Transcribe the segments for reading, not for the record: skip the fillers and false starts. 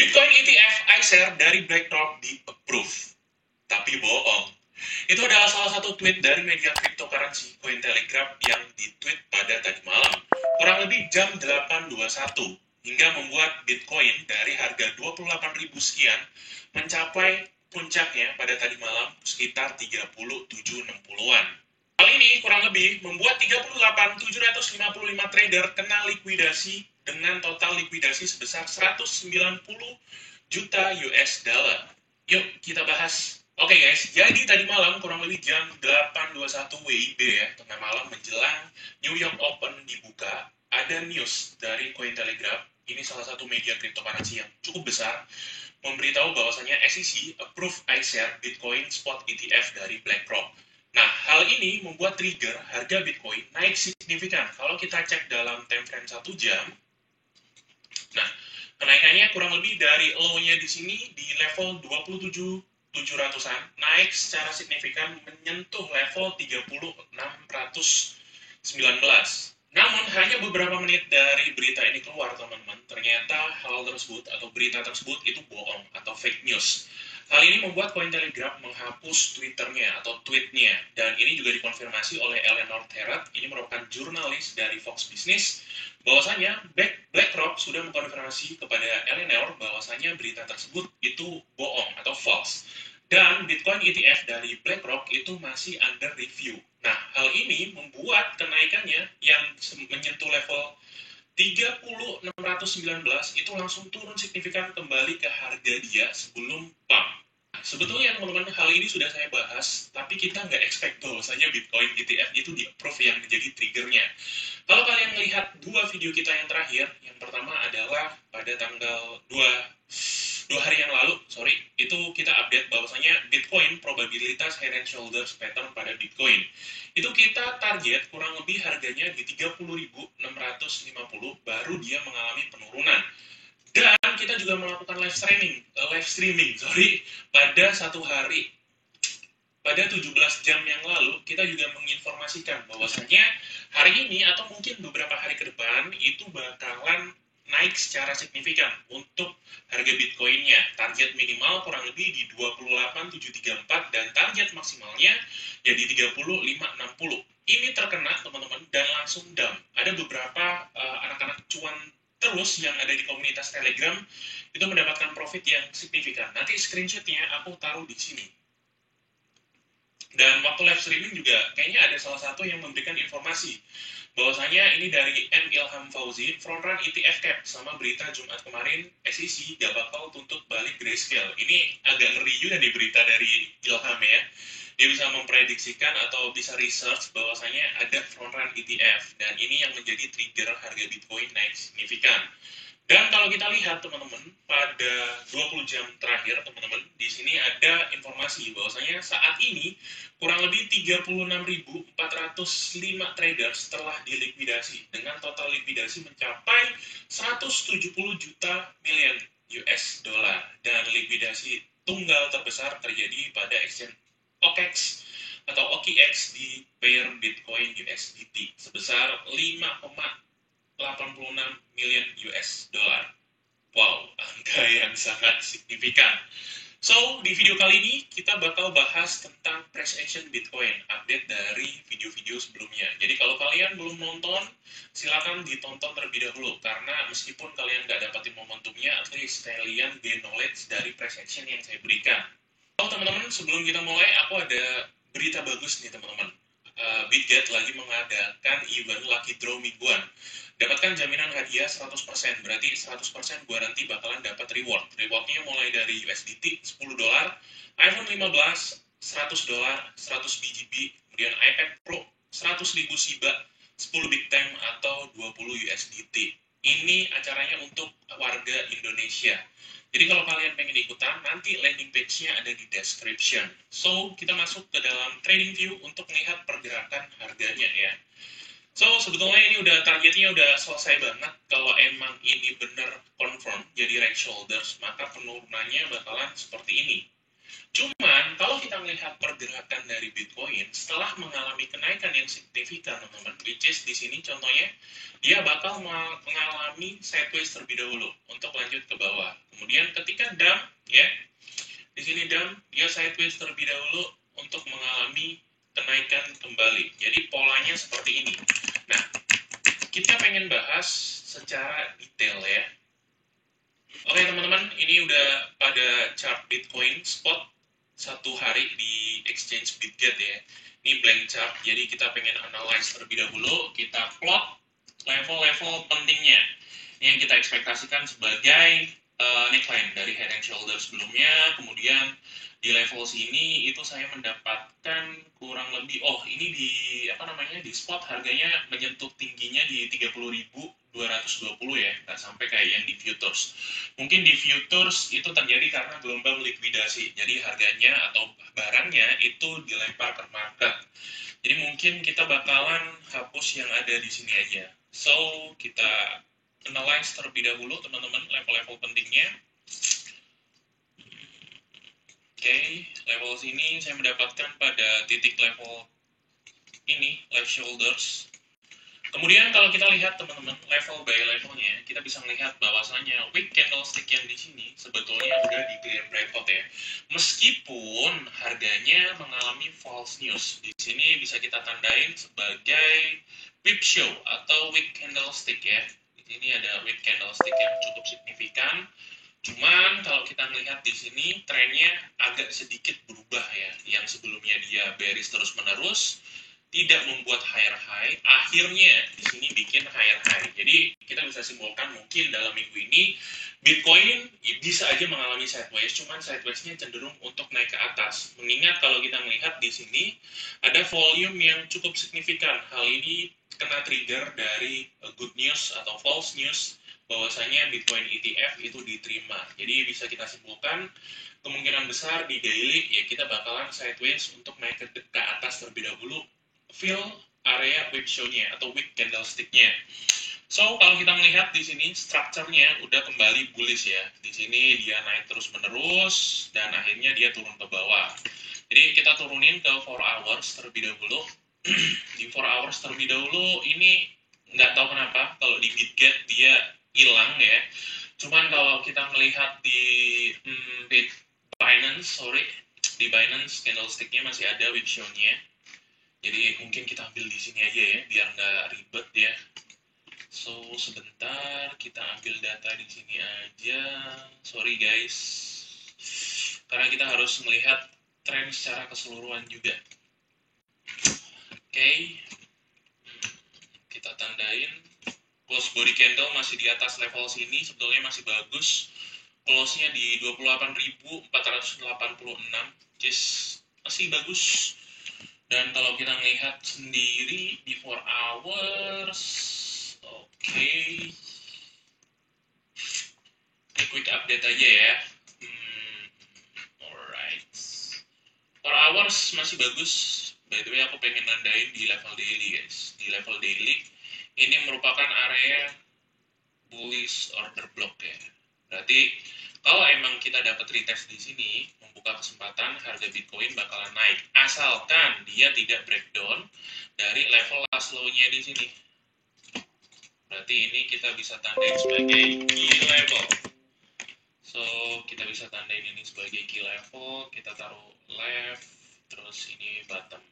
Bitcoin ETF iShare dari BlackRock di-approve. Tapi bohong. Itu adalah salah satu tweet dari media cryptocurrency Cointelegraph yang ditweet pada tadi malam, kurang lebih jam 8.21, hingga membuat Bitcoin dari harga 28.000 sekian mencapai puncaknya pada tadi malam sekitar 37.60-an. Hal ini kurang lebih membuat 38.755 trader kena likuidasi dengan total likuidasi sebesar 190 juta US dollar. Yuk kita bahas. Oke guys, jadi tadi malam kurang lebih jam 8.21 WIB ya, tengah malam menjelang New York Open dibuka, ada news dari Cointelegraph, ini salah satu media cryptocurrency yang cukup besar, memberitahu bahwasanya SEC approve iShare Bitcoin Spot ETF dari BlackRock. Nah, hal ini membuat trigger harga Bitcoin naik signifikan. Kalau kita cek dalam time frame 1 jam, nah, kenaikannya kurang lebih dari low-nya di sini di level 27.700-an, naik secara signifikan menyentuh level 30.619. Namun hanya beberapa menit dari berita ini keluar teman-teman, ternyata hal tersebut atau berita tersebut itu bohong atau fake news. Hal ini membuat Cointelegraph menghapus Twitternya atau tweetnya, dan ini juga dikonfirmasi oleh Eleanor Terrat, ini merupakan jurnalis dari Fox Business, bahwasanya BlackRock sudah mengkonfirmasi kepada Eleanor bahwasanya berita tersebut itu bohong atau false. Dan Bitcoin ETF dari BlackRock itu masih under review. Nah, hal ini membuat kenaikannya yang menyentuh level 30.619 itu langsung turun signifikan kembali ke harga dia sebelum pump. Sebetulnya teman-teman, hal ini sudah saya bahas, tapi kita nggak expect bahwasanya Bitcoin ETF itu di-approve yang menjadi triggernya. Kalau kalian melihat dua video kita yang terakhir, yang pertama adalah pada tanggal 2 hari yang lalu, itu kita update bahwasanya Bitcoin probabilitas head and shoulders pattern pada Bitcoin. Itu kita target kurang lebih harganya di 30.650 baru dia mengalami penurunan. Dan kita juga melakukan live streaming pada satu hari. Pada 17 jam yang lalu, kita juga menginformasikan bahwasanya hari ini atau mungkin beberapa hari ke depan itu bakalan naik secara signifikan untuk harga Bitcoinnya. Target minimal kurang lebih di 28.734 dan target maksimalnya ya di 30.560. Ini terkena teman-teman dan langsung down. Ada beberapa anak-anak cuan terus yang ada di komunitas Telegram itu mendapatkan profit yang signifikan. Nanti screenshotnya aku taruh di sini. Dan waktu live streaming juga kayaknya ada salah satu yang memberikan informasi bahwasanya ini dari M. Ilham Fauzi, frontrun ETF cap, sama berita Jumat kemarin SEC gak bakal tuntut balik grayscale. Ini agak ngeri juga nih berita dari Ilham ya. Dia bisa memprediksikan atau bisa research bahwasanya ada frontrun ETF, dan ini yang menjadi trigger harga Bitcoin naik signifikan. Dan kalau kita lihat teman-teman, pada 20 jam terakhir teman-teman, di sini ada informasi bahwasanya saat ini kurang lebih 36.405 traders telah dilikuidasi dengan total likuidasi mencapai 170 juta miliar US dollar, dan likuidasi tunggal terbesar terjadi pada exchange OKEX atau OKX di pair Bitcoin USDT sebesar 5,86 miliar US dollar. Wow, angka yang sangat signifikan. So, di video kali ini kita bakal bahas tentang price action Bitcoin, update dari video-video sebelumnya. Jadi kalau kalian belum nonton, silakan ditonton terlebih dahulu, karena meskipun kalian nggak dapatin momentumnya, at least kalian gain knowledge dari price action yang saya berikan. Oh teman-teman, sebelum kita mulai, aku ada berita bagus nih teman-teman. Bitget lagi mengadakan event Lucky Draw mingguan. Dapatkan jaminan hadiah 100%, berarti 100% garanti bakalan dapat reward. Rewardnya mulai dari USDT 10 dolar, iPhone 15 100 dolar, 100 BGB, kemudian iPad Pro 100.000 SIBA, 10 Big Time atau 20 USDT. Ini acaranya untuk warga Indonesia. Jadi kalau kalian pengen ikutan, nanti landing page-nya ada di description. So, kita masuk ke dalam trading view untuk melihat pergerakan harganya ya. So, sebetulnya ini targetnya udah selesai banget. Kalau emang ini bener confirm jadi right shoulders, maka penurunannya bakalan seperti ini. Cuman kalau kita melihat pergerakan dari Bitcoin setelah mengalami kenaikan yang signifikan, teman-teman, which is di sini contohnya dia bakal mengalami sideways terlebih dahulu untuk lanjut ke bawah. Kemudian ketika dump, ya, di sini dump dia sideways terlebih dahulu untuk mengalami kenaikan kembali. Jadi polanya seperti ini. Nah, kita pengen bahas secara detail ya. Oke teman-teman, ini udah pada chart Bitcoin spot satu hari di exchange Bitget ya. Ini blank chart, jadi kita pengen analyze terlebih dahulu, kita plot level-level pentingnya yang kita ekspektasikan sebagai neckline dari head and shoulder sebelumnya. Kemudian di level sini itu saya mendapatkan kurang lebih, ini di spot harganya menyentuh tingginya di 30.220 ya, nggak sampai kayak yang di futures. Mungkin di futures itu terjadi karena gelombang likuidasi, jadi harganya atau barangnya itu dilempar ke market. Jadi mungkin kita bakalan hapus yang ada di sini aja. So, kita analyze terlebih dahulu teman-teman level-level pentingnya. Oke, level sini saya mendapatkan pada titik level ini, left shoulders. Kemudian kalau kita lihat teman-teman level by levelnya, kita bisa melihat bahwasannya wick candlestick yang di sini sebetulnya udah di clear breakout ya. Meskipun harganya mengalami false news, di sini bisa kita tandain sebagai whip show atau wick candlestick ya. Di sini ada wick candlestick yang cukup signifikan. Cuman kalau kita melihat di sini trennya agak sedikit berubah ya. Yang sebelumnya dia bearish terus-menerus, tidak membuat higher high, akhirnya di sini bikin higher high. Jadi kita bisa simpulkan mungkin dalam minggu ini Bitcoin bisa aja mengalami sideways, cuman sidewaysnya cenderung untuk naik ke atas. Mengingat kalau kita melihat di sini ada volume yang cukup signifikan. Hal ini kena trigger dari good news atau false news bahwasanya Bitcoin ETF itu diterima. Jadi bisa kita simpulkan kemungkinan besar di daily ya kita bakalan sideways untuk naik ke atas terlebih dahulu, fill area wick show-nya atau wick candlestick-nya. So, kalau kita melihat di sini strukturnya udah kembali bullish ya. Di sini dia naik terus-menerus dan akhirnya dia turun ke bawah. Jadi kita turunin ke 4 hours terlebih dahulu. Di 4 hours terlebih dahulu ini nggak tahu kenapa kalau di Bitget dia hilang ya. Cuman kalau kita melihat di di Binance candlestick-nya masih ada wick show-nya. Jadi mungkin kita ambil di sini aja ya, biar nggak ribet ya. So, sebentar kita ambil data di sini aja. Sorry guys, karena kita harus melihat tren secara keseluruhan juga. Oke, kita tandain. Close body candle masih di atas level sini, sebetulnya masih bagus. Close-nya di 28.486, masih bagus. Dan kalau kita melihat sendiri di 4 hours, oke. Quick update aja ya. Alright. 4 hours masih bagus. By the way, aku pengen nandain di level daily guys. Di level daily, ini merupakan area bullish order block ya. Berarti kalau emang kita dapat retest di sini, membuka kesempatan harga Bitcoin bakalan naik. Asalkan dia tidak breakdown dari level last low-nya di sini. Berarti ini kita bisa tandain sebagai key level. So, kita bisa tandain ini sebagai key level. Kita taruh left, terus ini bottom.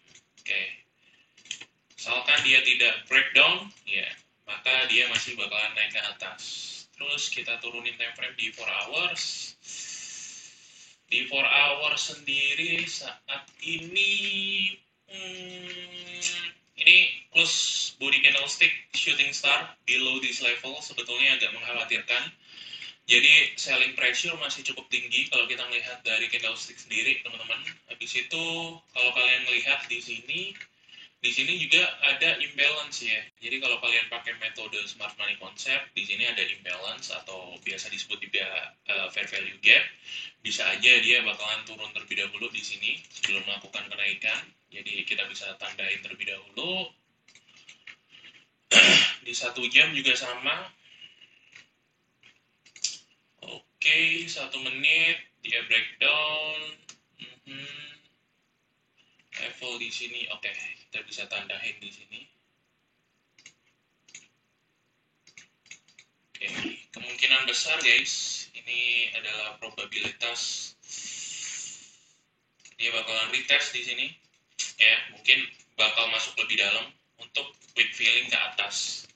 Oke. Asalkan dia tidak breakdown, ya, maka dia masih bakalan naik ke atas. Terus kita turunin time frame di 4 hours. Di 4 hours sendiri saat ini ini close body candlestick shooting star below this level sebetulnya agak mengkhawatirkan. Jadi selling pressure masih cukup tinggi kalau kita melihat dari candlestick sendiri, teman-teman. Habis itu kalau kalian melihat di sini juga ada imbalance ya. Jadi kalau kalian pakai metode smart money concept, di sini ada imbalance atau biasa disebut juga fair value gap. Bisa aja dia bakalan turun terlebih dahulu di sini sebelum melakukan kenaikan. Jadi kita bisa tandain terlebih dahulu. Di 1 jam juga sama. Oke, 1 menit dia breakdown. level di sini. Oke, kita bisa tandain di sini. Oke, kemungkinan besar guys, ini adalah probabilitas dia bakalan retest di sini. Ya, mungkin bakal masuk lebih dalam untuk quick filling ke atas.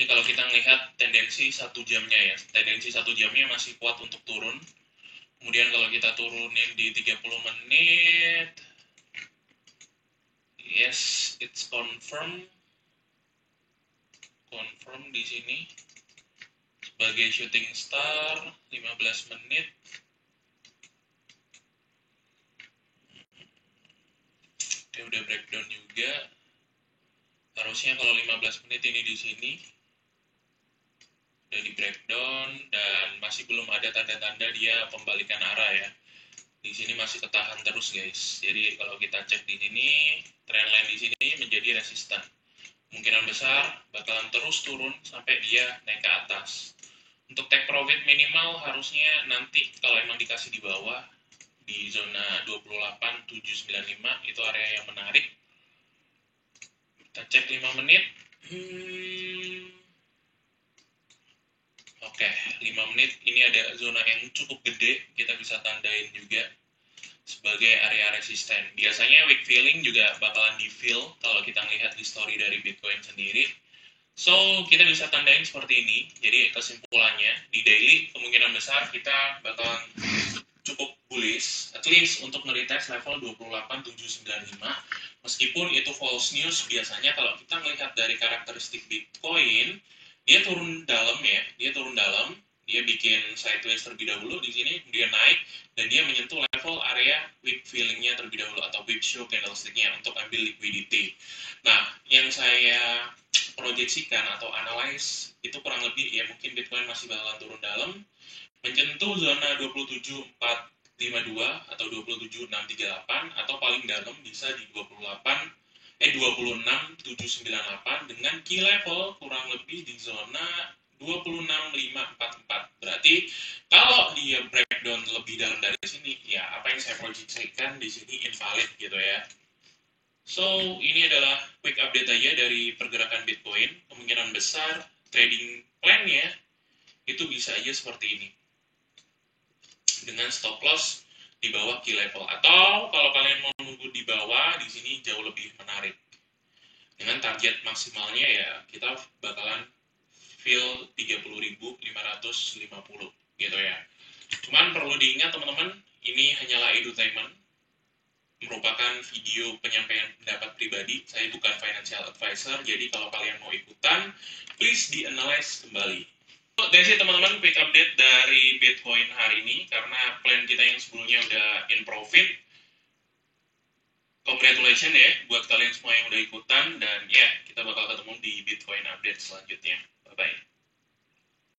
Ini kalau kita melihat tendensi 1 jamnya ya, tendensi 1 jamnya masih kuat untuk turun. Kemudian kalau kita turunin di 30 menit, yes, it's confirm di sini sebagai shooting star 15 menit. Dia udah breakdown juga. Harusnya kalau 15 menit ini di sini udah di breakdown dan masih belum ada tanda-tanda dia pembalikan arah ya. Di sini masih ketahan terus guys. Jadi kalau kita cek di sini, trendline di sini menjadi resisten. Kemungkinan besar bakalan terus turun sampai dia naik ke atas. Untuk take profit minimal harusnya nanti kalau emang dikasih di bawah di zona 28.795 itu area yang menarik. Kita cek 5 menit. Oke, 5 menit ini ada zona yang cukup gede, kita bisa tandain juga sebagai area resisten. Biasanya weak filling juga bakalan di-fill kalau kita lihat history dari Bitcoin sendiri. So, kita bisa tandain seperti ini. Jadi, kesimpulannya, di daily kemungkinan besar kita bakalan cukup bullish, at least untuk nge-retest level 28.795. Meskipun itu false news, biasanya kalau kita melihat dari karakteristik Bitcoin, dia turun dalam ya, dia bikin sideways terlebih dahulu di sini, dia naik, dan dia menyentuh level area wick filling-nya terlebih dahulu, atau wick show candlestick-nya untuk ambil liquidity. Nah, yang saya proyeksikan atau analyze, itu kurang lebih ya, mungkin Bitcoin masih bakalan turun dalam, menyentuh zona 27.452 atau 27.638, atau paling dalam bisa di 26.798 dengan key level kurang lebih di zona 26.544. Berarti kalau dia breakdown lebih dalam dari sini, ya apa yang saya proyeksikan di sini invalid gitu ya. So, ini adalah quick update aja dari pergerakan Bitcoin. Kemungkinan besar trading plan-nya itu bisa aja seperti ini, dengan stop loss di bawah key level, atau kalau kalian mau nunggu di bawah di sini jauh lebih menarik. Dengan target maksimalnya ya kita bakalan fill 30.550 gitu ya. Cuman perlu diingat teman-teman, ini hanyalah edutainment, merupakan video penyampaian pendapat pribadi. Saya bukan financial advisor, jadi kalau kalian mau ikutan, please di-analyze kembali. That's it teman-teman, quick update dari Bitcoin hari ini, karena plan kita yang sebelumnya udah in profit. Congratulations ya buat kalian semua yang udah ikutan, dan ya kita bakal ketemu di Bitcoin update selanjutnya. Bye-bye.